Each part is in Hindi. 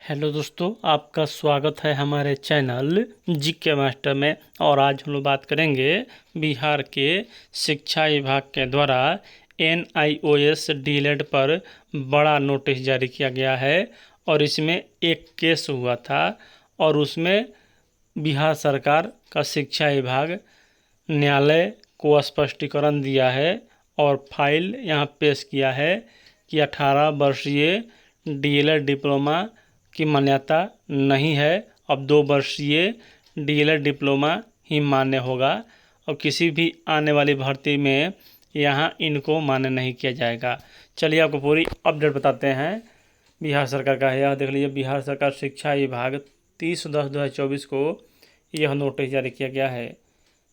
हेलो दोस्तों, आपका स्वागत है हमारे चैनल जीके मास्टर में। और आज हम लोग बात करेंगे बिहार के शिक्षा विभाग के द्वारा NIOS डीएलएड पर बड़ा नोटिस जारी किया गया है। और इसमें एक केस हुआ था और उसमें बिहार सरकार का शिक्षा विभाग न्यायालय को स्पष्टीकरण दिया है और फाइल यहाँ पेश किया है कि 18 वर्षीय डीएलएड डिप्लोमा की मान्यता नहीं है। अब 2 वर्षीय डीएलएड डिप्लोमा ही मान्य होगा और किसी भी आने वाली भर्ती में यहाँ इनको मान्य नहीं किया जाएगा। चलिए आपको पूरी अपडेट बताते हैं। बिहार सरकार का है, यह देख लीजिए। बिहार सरकार शिक्षा विभाग 30/10/2024 को यह नोटिस जारी किया गया है।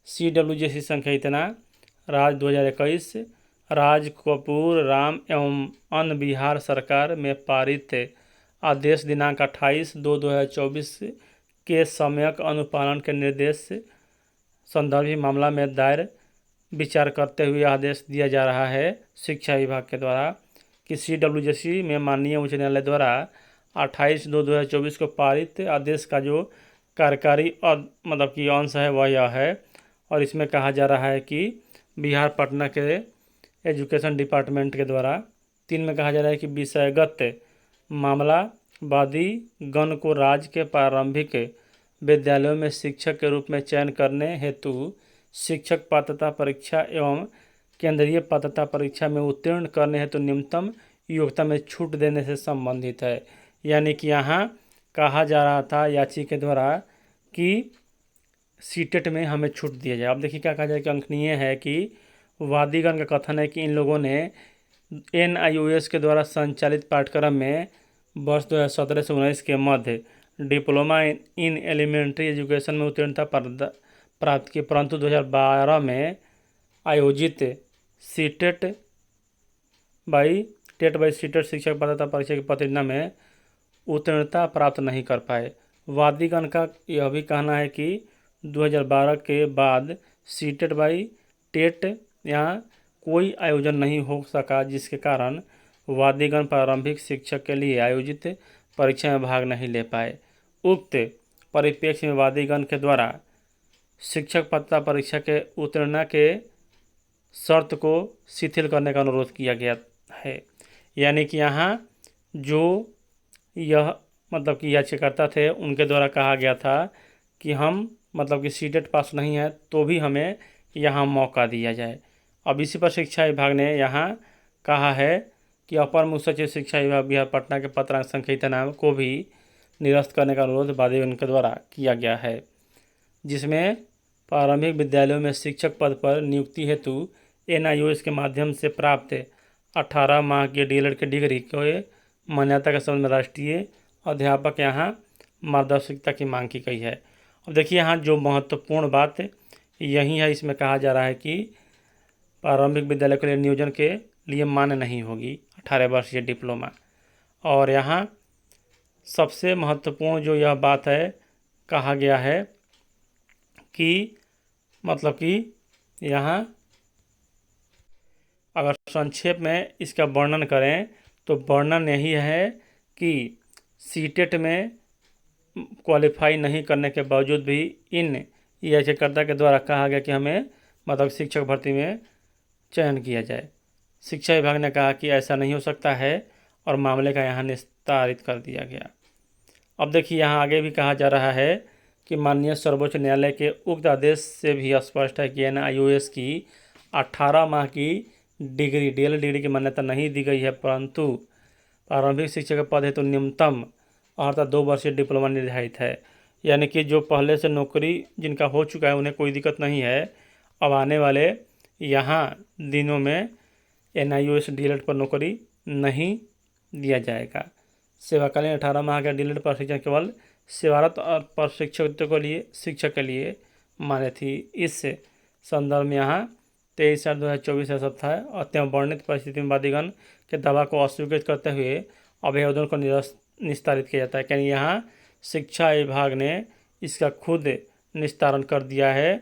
CWJC संख्या इतना राज 2021 राज कपूर राम एवं अन्य बिहार सरकार में पारित आदेश दिनांक 28/2/2024 के सम्यक अनुपालन के निर्देश संदर्भी मामला में दायर विचार करते हुए आदेश दिया जा रहा है शिक्षा विभाग के द्वारा कि CWJC में माननीय उच्च न्यायालय द्वारा 28/2/2024 को पारित आदेश का जो कार्यकारी मतलब कि अंश है वह यह है। और इसमें कहा जा रहा है कि बिहार पटना के एजुकेशन डिपार्टमेंट के द्वारा 3 में कहा जा रहा है कि विषयगत मामला वादी गण को राज्य के प्रारंभिक विद्यालयों में शिक्षक के रूप में चयन करने हेतु शिक्षक पात्रता परीक्षा एवं केंद्रीय पात्रता परीक्षा में उत्तीर्ण करने हेतु न्यूनतम योग्यता में छूट देने से संबंधित है। यानी कि यहाँ कहा जा रहा था याची के द्वारा कि सीटेट में हमें छूट दिया जाए। अब देखिए क्या कहा जाए कि अंकनीय है कि वादीगण का कथन है कि इन लोगों ने NIOS के द्वारा संचालित पाठ्यक्रम में वर्ष 2017 से 19 के मध्य डिप्लोमा इन एलिमेंट्री एजुकेशन में उत्तीर्णता प्राप्त की, परंतु 2012 में आयोजित टेट बाई सीटेट शिक्षक पात्रता परीक्षा की प्रतियोगिता में उत्तीर्णता प्राप्त नहीं कर पाए। वादीगण का यह भी कहना है कि 2012 के बाद सीटेट बाई टेट यहाँ कोई आयोजन नहीं हो सका, जिसके कारण वादीगण प्रारंभिक शिक्षक के लिए आयोजित परीक्षा में भाग नहीं ले पाए। उक्त परिप्रेक्ष्य में वादीगण के द्वारा शिक्षक पात्रता परीक्षा के उत्तीर्ण के शर्त को शिथिल करने का अनुरोध किया गया है। यानी कि यहाँ जो यह मतलब कि याचिकाकर्ता थे उनके द्वारा कहा गया था कि हम मतलब कि सीटेट पास नहीं है तो भी हमें यहाँ मौका दिया जाए। अब इसी पर शिक्षा विभाग ने यहाँ कहा है कि अपर मुख्य सचिव शिक्षा विभाग बिहार पटना के पत्रांक संख्या नाम को भी निरस्त करने का अनुरोध वादीगण के द्वारा किया गया है, जिसमें प्रारंभिक विद्यालयों में शिक्षक पद पर नियुक्ति हेतु NIOS के माध्यम से प्राप्त 18 माह की डीएलएड की डिग्री को मान्यता के संबंध में राष्ट्रीय अध्यापक यहाँ मार्गदर्शिका की मांग की गई है। अब देखिए यहाँ जो महत्वपूर्ण बात यही है, इसमें कहा जा रहा है कि प्रारंभिक विद्यालय के लिए नियोजन के लिए मान्य नहीं होगी 18 वर्षीय डिप्लोमा। और यहाँ सबसे महत्वपूर्ण जो यह बात है कहा गया है कि मतलब कि यहाँ अगर संक्षेप में इसका वर्णन करें तो वर्णन यही है कि सीटेट में क्वालिफाई नहीं करने के बावजूद भी इन याचिकाकर्ता के द्वारा कहा गया कि हमें मतलब शिक्षक भर्ती में चयन किया जाए। शिक्षा विभाग ने कहा कि ऐसा नहीं हो सकता है और मामले का यहाँ निस्तारित कर दिया गया। अब देखिए यहाँ आगे भी कहा जा रहा है कि माननीय सर्वोच्च न्यायालय के उक्त आदेश से भी स्पष्ट है कि NIOS की 18 माह की डिग्री डीएलएड डिग्री की मान्यता नहीं दी गई है, परंतु प्रारंभिक शिक्षक के पद हेतु न्यूनतम अर्थात 2 वर्षीय डिप्लोमा निर्धारित है। यानी कि जो पहले से नौकरी जिनका हो चुका है उन्हें कोई दिक्कत नहीं है। अब आने वाले यहाँ दिनों में NIOS डीएलएड पर नौकरी नहीं दिया जाएगा। सेवाकालीन 18 माह का डीएलएड प्रशिक्षण केवल सेवारत और शिक्षक के लिए मान्य थी। इस संदर्भ में यहाँ 23/2024 से सत्ता है। अत्यंत वर्णित परिस्थिति में वादीगण के दावा को अस्वीकृत करते हुए अभ्यावेदन को निस्तारित किया जाता है। यानी यहाँ शिक्षा विभाग ने इसका खुद निस्तारण कर दिया है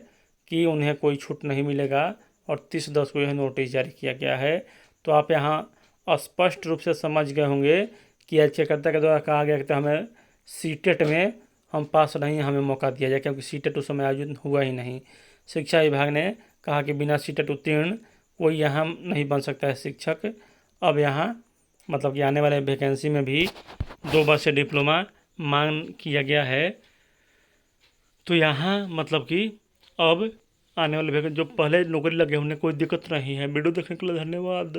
कि उन्हें कोई छूट नहीं मिलेगा और 30/10 को यह नोटिस जारी किया गया है। तो आप यहाँ स्पष्ट रूप से समझ गए होंगे कि याचिकाकर्ता के द्वारा कहा गया कि हमें सीटेट में हम पास नहीं, हमें मौका दिया जाए, क्योंकि सीटेट उस समय आयोजित हुआ ही नहीं। शिक्षा विभाग ने कहा कि बिना सीटेट उत्तीर्ण कोई यहाँ नहीं बन सकता है शिक्षक। अब यहाँ मतलब कि आने वाले वैकेंसी में भी 2 वर्ष से डिप्लोमा मांग किया गया है। तो यहाँ मतलब कि अब आने वाले वैकेंसी जो पहले नौकरी लगे उन्हें कोई दिक्कत नहीं है। वीडियो देखने के लिए धन्यवाद।